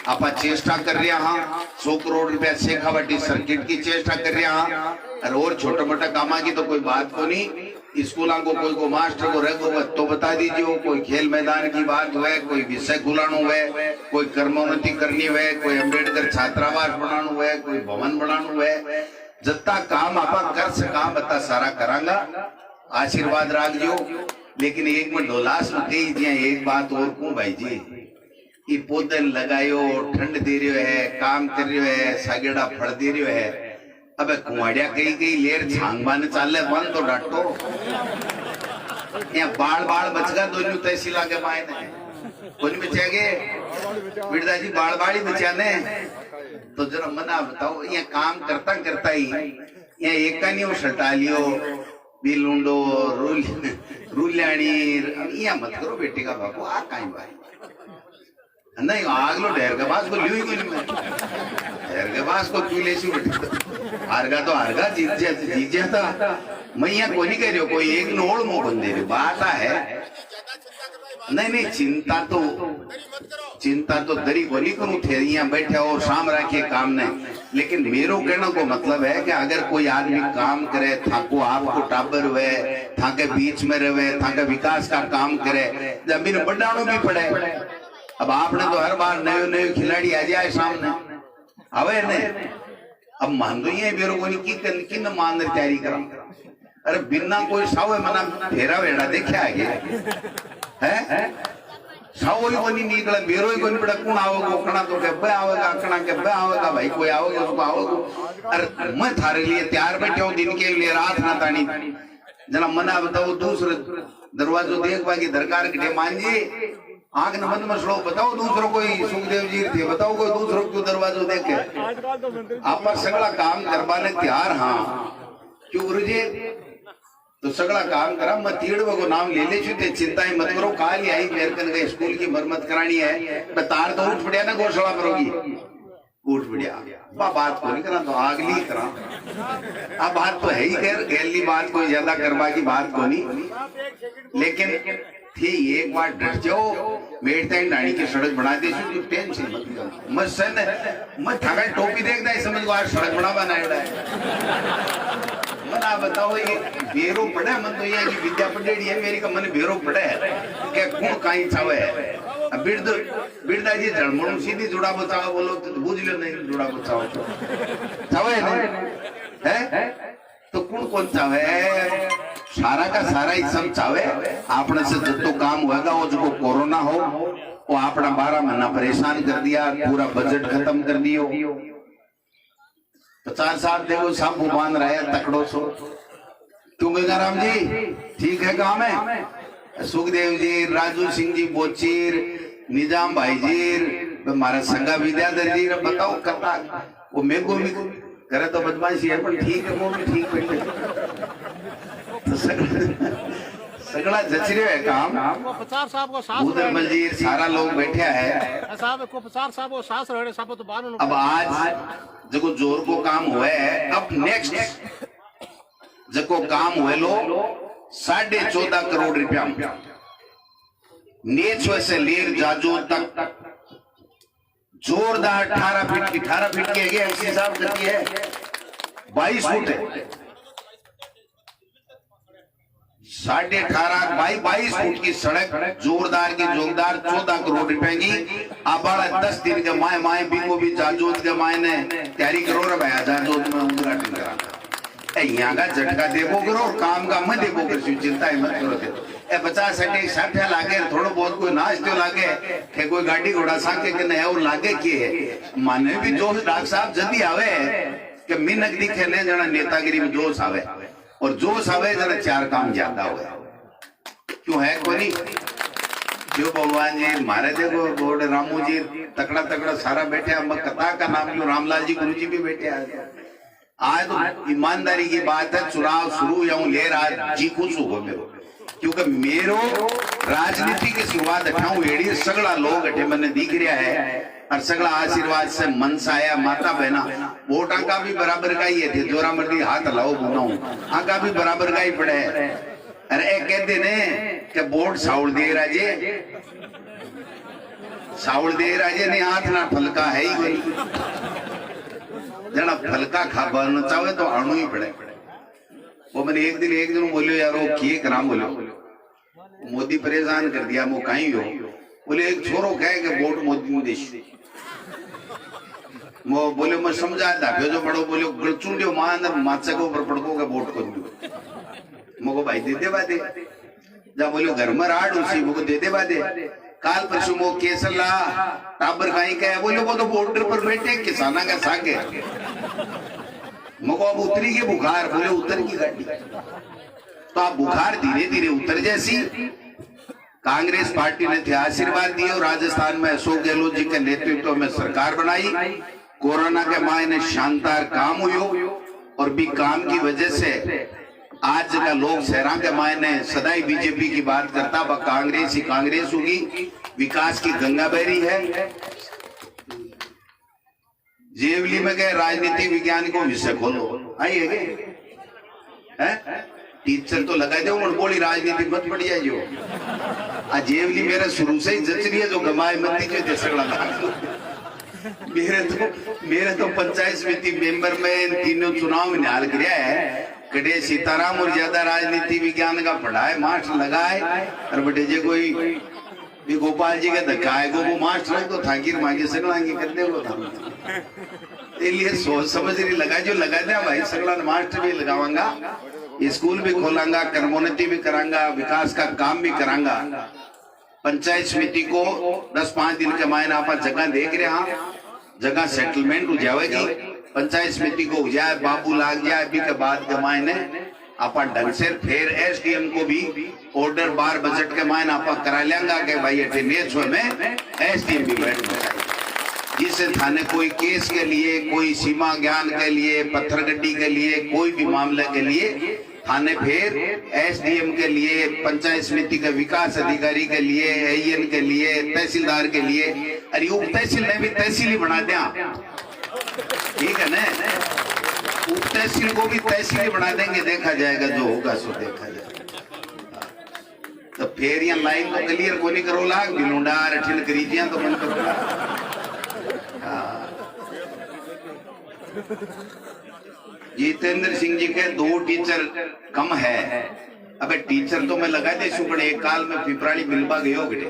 आप चेष्टा कर रहे हैं। 100 करोड़ रुपया शेखावाटी सर्किट की चेष्टा कर रहे हैं, और छोटा मोटा कामा की तो कोई बात को नहीं। स्कूलों को कोई को मास्टर को रखो तो बता दीजिए, कोई खेल मैदान की बात हुए, कोई विषय खुलाना हुए, कोई कर्मोन्नति करनी हुए, कोई अम्बेडकर छात्रावास बनाना हुए, कोई भवन बनाना हुए, जितना काम आप कर सका बता सारा करांगा। आशीर्वाद राख जो। लेकिन एक में ढोलास में कही दिया एक बात और कहूं भाई जी, ये पौधे लगायो, ठंड दे रहे है, काम कर रहे है, सागेड़ा फल दे रहे है, अबे कुआड़िया कहीं कहीं लेर छांगबान चाले बन तो डांटो। यहाँ बाल बाल बचगा दोनों तहसीला के मायने कोई बचेगे बिरदा जी, बाल बाल ही बचाने। तो जरा मना बताओ, ये काम करता करता ही यहाँ एक का नहीं सटा लियो बिलूंडो रूल्याणी, यहाँ मत करो बेटे का बापू आ कहीं भाई नहीं आगलो ढेर के पास को लियो ही कोई नहीं, ढेर के पास को क्यों लेसी बेटे, हारगा तो हारगा जीत जाता। मैं यहाँ कोई नहीं कह रही हो, कोई एक नोड़ मुंह बंदे रही बात है। नहीं नहीं चिंता तो दरी को नहीं करूं थे, यहाँ बैठे और शाम रखे काम नहीं। लेकिन मेरो कहने को मतलब है कि अगर कोई आदमी काम करे, थाको आपको टाबर हुए, थाके बीच में रहे, थाके विकास का काम करे, जमीन बढ़ाना भी पड़े। अब आपने तो हर बार नए नए खिलाड़ी आ जाए सामने अवे ने, अब मान दो ये बेरो को नहीं किन मान तैयारी करा। अरे बिना कोई सावे मना फेरा वेड़ा देखा है सावो ही कोनी निकला, बेरो ही कोनी पड़ा, कौन आओगे कणा तो के बे आवेगा, कणा के बे आवेगा, भाई कोई आओगे उसको आओगे। अरे मैं थारे लिए तैयार बैठे हूँ दिन के लिए, रात ना तानी जना मना बताओ दूसरे दरवाजो देख बाकी दरकार के मान जी आंख न बंद मसलो बताओ दूसरों कोई सुखदेव जी थे बताओ कोई दूसरों क्यों दरवाजो देखे आप सगला काम करवाने तैयार। हाँ क्यों गुरु जी, तो सगला काम करा मैं तीड़वा को नाम ले ले चुके, चिंता ही मत करो, काल ही आई मेरे कन गए स्कूल की मरम्मत करानी है, मैं तार तो उठ पड़िया ना घोषणा करोगी, उठ पड़िया बात को नहीं करा तो आगली करा। अब बात तो है ही खैर गैली बात कोई ज्यादा करवा की बात को नहीं, लेकिन थी एक बार डट जाओ मेड़ता नानी की सड़क बना दे, टेंशन मत मैं थका टोपी देखता है समझ आज सड़क बना बनाएगा है। मना बताओ ये बेरो पड़े मन तो ये विद्या पढ़ेड़ी है मेरी का मन बेरो पड़े क्या कौन कहीं चावे बिरदा जी जड़मणु सीधी जुड़ा बचाओ बोलो तो बुझ लो नहीं जुड़ा बचाओ चावे नहीं है तो कौन चावे, सारा का सारा ही सब चावे। आपने से जो काम होगा वो जो कोरोना हो वो आपने 12 महीना परेशान कर दिया, पूरा बजट खत्म कर दियो, 50 साल देखो सब बांध रहे तकड़ो सो। क्यों गंगाराम जी ठीक है काम है, सुखदेव जी, राजू सिंह जी बोचीर, निजाम भाई जी, हमारा संगा विद्याधर जी बताओ करता वो मेरे को भी करे तो बदमाशी है पर ठीक है वो भी ठीक बैठे तो सगड़ा जचरे है काम। उधर जी सारा लोग बैठे है अब आज जको जोर को काम हुआ है। अब नेक्स्ट जको काम हुए लो 14.5 करोड़ रुपया नेचवे से लेर जाजो तक जोरदार 18 फीट की है हिसाब करती है 22 फुट है 18.5 22 फुट की सड़क जोरदार की जोरदार 14 करोड़ रुपए की आबाड़ा 10 दिन के माए भी को भी जाजोत के माए ने तैयारी करो रे भाई जाजोत में उद्घाटन करा यहाँ का झटका देखो करो और काम का मत देखो कर, चिंता ही मत करो। 50-60 लागे थोड़ा बहुत कोई नाश्ते लागे के कोई गाड़ी घोड़ा सांके के नया और लागे की है माने भी जोश डॉक्टर साहब जल्दी आवे कि मिनक दिखे ने जना नेतागिरी में जोश आवे और जोश आवे जरा चार काम ज्यादा हुए क्यों है कोई जो भगवान जी मारे देखो बोर्ड रामू जी तकड़ा तकड़ा सारा बैठे कथा का नाम जो रामलाल जी गुरु जी भी बैठे आज तो ईमानदारी की बात है चुनाव शुरू या ले रहा जी खुश हो मेरो क्योंकि मेरो राजनीति की शुरुआत अठाऊ एड़ी सगड़ा लोग अठे मैंने दिख रहा है और सगड़ा आशीर्वाद से मन से आया माता बहना वोटा का भी बराबर का ही है जोरा मर्दी हाथ लाओ बुनाऊ हाँ का भी बराबर का ही पड़े है अरे कहते ने कि वोट साउल दे राजे ने हाथ ना फलका है ही कोई जना फलका खा बनना चाहे तो आणु ही पड़े वो मैंने एक दिन बोलियो यार वो किए कराम बोलो मोदी परेशान कर दिया वो कहीं हो बोले एक छोरो कहे कि वोट मोदी में देश वो बोले मैं समझाया था जो बड़ो बोले गड़चूंडियो मां अंदर माचा को ऊपर पड़को के वोट को दो मुझको भाई दे बादे जा बोलो घर में राड उसी मुझको दे बादे काल परसों वो केसला टाबर कहीं का है बोले वो तो बॉर्डर पर बैठे किसाना का सागे मुझको अब उतरी के बुखार बोले उतर की गाड़ी तो आप बुखार धीरे धीरे उतर जैसी कांग्रेस पार्टी ने थे आशीर्वाद दिए और राजस्थान में अशोक गहलोत जी के नेतृत्व में सरकार बनाई कोरोना के मायने शानदार काम हुई और भी काम की वजह से आज का लोग शहरा के मायने सदाई बीजेपी की बात करता वह कांग्रेस ही कांग्रेस होगी विकास की गंगा बहरी है जेवली में गए राजनीति विज्ञान को विषय खोलो आइए है टीचर तो लगा दो बोली राजनीति मत पड़ जाए जो आज जेवली मेरा शुरू से ही जच रही है जो गमाए मत जो सगड़ा मेरे तो पंचायत समिति मेंबर में तीनों चुनाव में निहाल किया है कटे सीताराम और ज्यादा राजनीति विज्ञान का पढ़ाए मास्टर लगाए और बटे जे कोई भी गोपाल जी का धक्का है वो मास्टर है तो थाकीर मांगे सगलांगे कर दे वो इसलिए सोच समझ नहीं लगा जो लगा दिया भाई सगला मास्टर भी लगावांगा स्कूल भी खोलांगा कर्मोन्नति भी करांगा विकास का काम भी करांगा पंचायत समिति को 10-5 दिन के मायने आप जगह देख रहे हैं जगह सेटलमेंट हो जाएगी पंचायत समिति को हो जाए बाबू लाग जाए अभी के बाद के मायने आप ढंग से फिर एसडीएम को भी ऑर्डर बार बजट के मायने आप करा लेंगे कि भाई अटेंडेंस में एसडीएम भी बैठना चाहिए जिससे थाने कोई केस के लिए कोई सीमा ज्ञान के लिए पत्थरगड्डी के लिए कोई भी मामले के लिए थाने फिर एसडीएम के लिए पंचायत समिति के विकास अधिकारी के लिए एएन के लिए तहसीलदार के लिए अरे उप तहसील ने भी तहसील ही बना दिया ठीक है ना उप तहसील को भी तहसील ही बना देंगे देखा जाएगा जो होगा सो देखा जाएगा तो फिर यहाँ लाइन तो क्लियर को नहीं करो लाग बिलुंडा रठिन करीजिया तो मन करो जितेंद्र सिंह जी के 2 टीचर कम है अबे टीचर तो मैं लगा दे सुपड़े एक काल में पिपराड़ी मिलवा गयो गए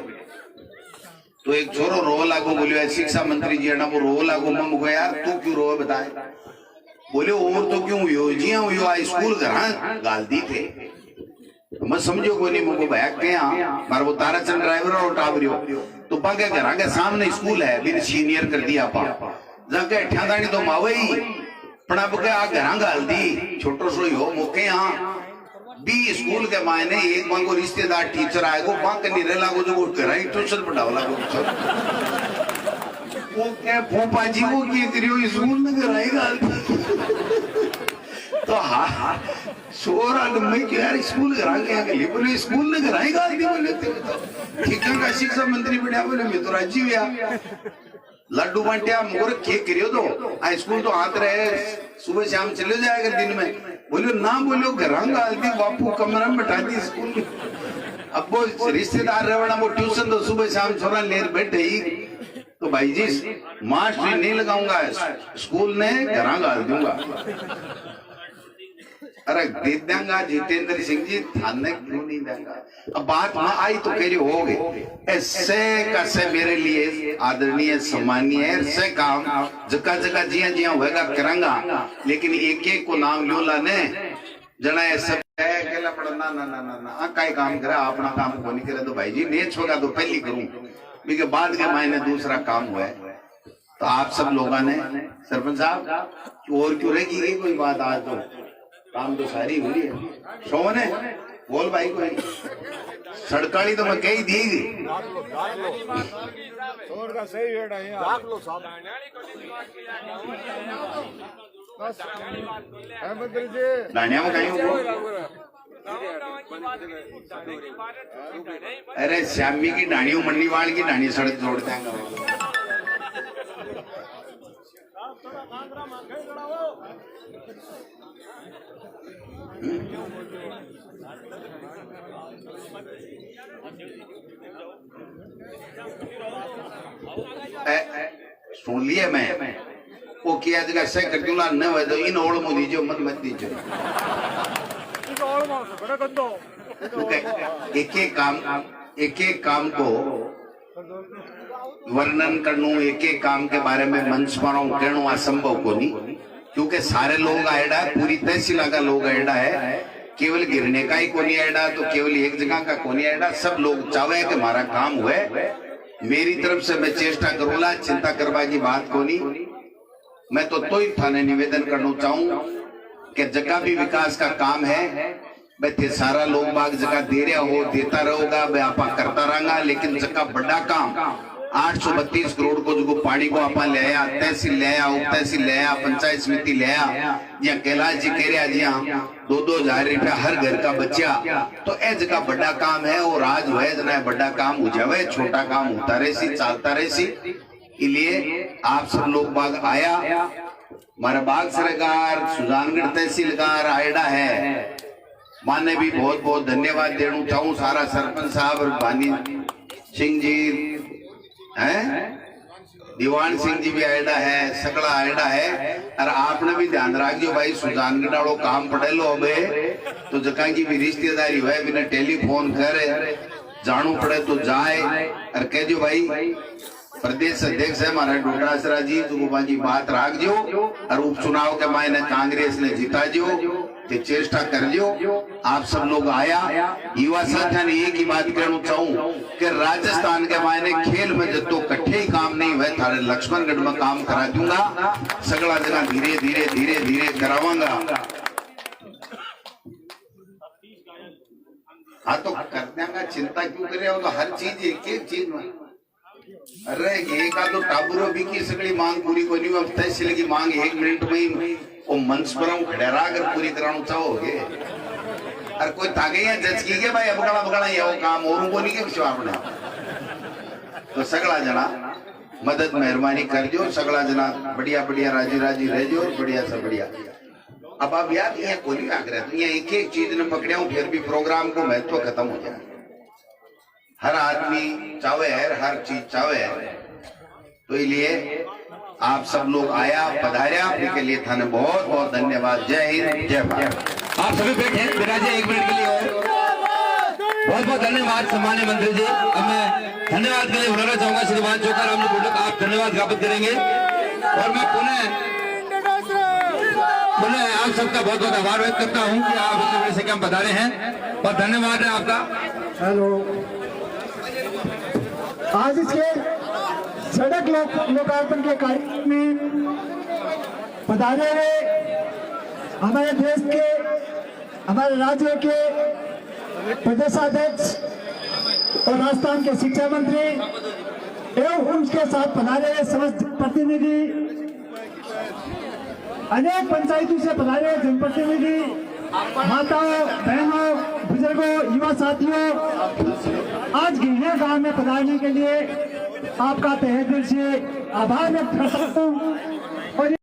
तो एक छोरो रो लागू बोलियो शिक्षा मंत्री जी ना वो रो लागू मम यार तू क्यों रो बताए बोले और तो क्यों हुई हुई स्कूल घर गाल दी थे तो मैं समझो कोई नहीं मुझको भैया के मारा वो ताराचंद ड्राइवर और टावरियो तो पाके घर के सामने स्कूल है फिर सीनियर कर दिया पा जाके ठियादानी तो मावे ही पड़ा बके आ घर गाल दी छोटो सो ही हो मुके यहाँ भी स्कूल के मायने एक बांगो रिश्तेदार टीचर आएगो बांग नहीं रह लागो जो घर ही ट्यूशन पढ़ाओ लागो वो क्या फूफा जी को की करियो स्कूल में कराई गाल तो हाँ शोरा मैं क्यों यार स्कूल कराएंगे अगली बोले स्कूल ने कराई गाल दी बोले ठीक है का शिक्षा मंत्री बढ़िया बोले मैं तो राजी हुआ लड्डू बांटिया मोर के करियो तो आ स्कूल तो आते रहे सुबह शाम चले जाएगा दिन में बोलियो ना बोलियो घरांगा हल्दी बापू कमरा में बैठा दी स्कूल अब वो रिश्तेदार रहे वो ट्यूशन तो सुबह शाम छोरा ले बैठे ही तो भाई जी मास्टर नहीं लगाऊंगा स्कूल ने घरांगा हल दूंगा अरे दे देंगा जितेंद्र सिंह जी, थाने क्यों नहीं देंगा। अब बात में आई तो कह रही हो गए ऐसे कैसे मेरे लिए आदरणीय सम्मानीय है ऐसे काम जगह जगह जिया जिया होगा करेंगा, लेकिन एक एक को नाम लो लाने जना ऐसा अकेला पढ़ना ना ना ना ना कई काम करे अपना काम को नहीं करे तो भाई जी नेच होगा तो पहली करूं क्योंकि बाद के मायने दूसरा काम हुआ है। तो आप सब लोगों ने सरपंच साहब और क्यों रहेगी ये कोई बात, आज तो काम तो सारी हुई है। शोभन है बोल भाई कोई सड़काली तो मैं कही दी डानिया में कहीं अरे श्यामी की डानियों मंडी वाल की डानी सड़क जोड़ देंगे। सुन लिया मैं वो किया जगह से कर दूंगा न हो तो इन ओड़ मुझे जो मत मत दीजिए एक एक काम को वर्णन करनू एक एक काम के बारे में मंच पर कहना असंभव को नहीं, क्योंकि सारे लोग आएडा है, पूरी तहसील का लोग आएडा है, केवल गिरने का ही को नहीं आएडा तो केवल एक जगह का को नहीं आएडा, सब लोग चाहे कि हमारा काम हुए। मेरी तरफ से मैं चेष्टा करूंगा, चिंता करवा की बात को नहीं। मैं तो ही थाने निवेदन करना चाहूं कि जगह भी विकास का काम है मैं सारा लोग बाग जगह दे रहा हो देता रहोगा, मैं आपा करता रहूंगा, लेकिन जगह बड़ा काम 832 करोड़ को जो पानी को आपा ले आया, तहसील ले आया, उप तहसील ले आया, पंचायत समिति ले आया, या कैलाश जी कह रहा जी 2-2 हजार रुपया हर घर का बच्चा, तो ए जगह बड़ा काम है। और आज वह जना बड़ा काम हो जावे, छोटा काम होता रहे सी चलता रहे सी। इसलिए आप सब लोग बाग आया, हमारा बाग सरकार सुजानगढ़ तहसीलदार आयडा है, माने भी बहुत बहुत धन्यवाद देना चाहूँ। सारा सरपंच साहब और बानी सिंह जी हैं, दीवान सिंह जी भी आयडा है, सगड़ा आयडा है। और आपने भी ध्यान रखियो भाई सुजानगढ़ वालों काम पड़े लो अबे तो जगह की भी रिश्तेदारी है, बिना टेलीफोन करे जानू पड़े तो जाए और कह दो भाई प्रदेश अध्यक्ष है हमारा डोडासरा जी तो जी बात राख जो और उपचुनाव के मायने कांग्रेस ने जीता जो ते चेष्टा कर जो। आप सब लोग आया, युवा साथियों ने एक ही बात कहना चाहूँ कि राजस्थान के मायने खेल में जब तो कट्ठे ही काम नहीं हुए थारे लक्ष्मणगढ़ में काम करा दूंगा, सगला जगह धीरे धीरे धीरे धीरे करावांगा। हाँ तो कर देंगे, चिंता क्यों करे हो, तो हर चीज एक एक चीज में अरे एक तो टाबुरो भी की सगली मांग पूरी को नहीं, तहसील की मांग 1 मिनट में ही वो मंच पर खड़ेरा अगर पूरी कराना चाहोगे और कोई तागे या जज की के भाई अबगड़ा बगड़ा ये वो काम और को नहीं के कुछ आपने तो सगला जना मदद मेहरबानी कर जो, सगला जना बढ़िया बढ़िया राजी राजी रह जो, बढ़िया से बढ़िया। अब आप याद यहाँ कोई नहीं आग रहा, यहाँ एक एक चीज ने पकड़े हूँ फिर भी प्रोग्राम को महत्व खत्म हो जाए। हर आदमी चाहे है, हर चीज चाहे है, तो इसलिए आप सब लोग आया पधारिया के लिए थाने बहुत बहुत धन्यवाद। जय हिंद जय भारत। आप सभी बैठे विराजे 1 मिनट के लिए और बहुत बहुत धन्यवाद सम्मानीय मंत्री जी। अब मैं धन्यवाद के लिए बुलाना चाहूंगा श्रीमान चौकाराम जी को, आप धन्यवाद ज्ञापित करेंगे और मैं पुनः आप सबका बहुत बहुत आभार व्यक्त करता हूं कि आप इतने बड़े से हम पधारे हैं और धन्यवाद है आपका। हेलो, आज इसके सड़क लोकार्पण के कार्यक्रम में पधारे हुए हमारे देश के, हमारे राज्य के प्रदेशाध्यक्ष और राजस्थान के शिक्षा मंत्री एवं उनके साथ पधारे हुए समस्त प्रतिनिधि, अनेक पंचायतों से पधारे हुए जनप्रतिनिधि, माताओं बहनों बुजुर्गों युवा साथियों, आज गिरने गांव में पधारने के लिए आपका तहे दिल से आभार व्यक्त करता हूँ।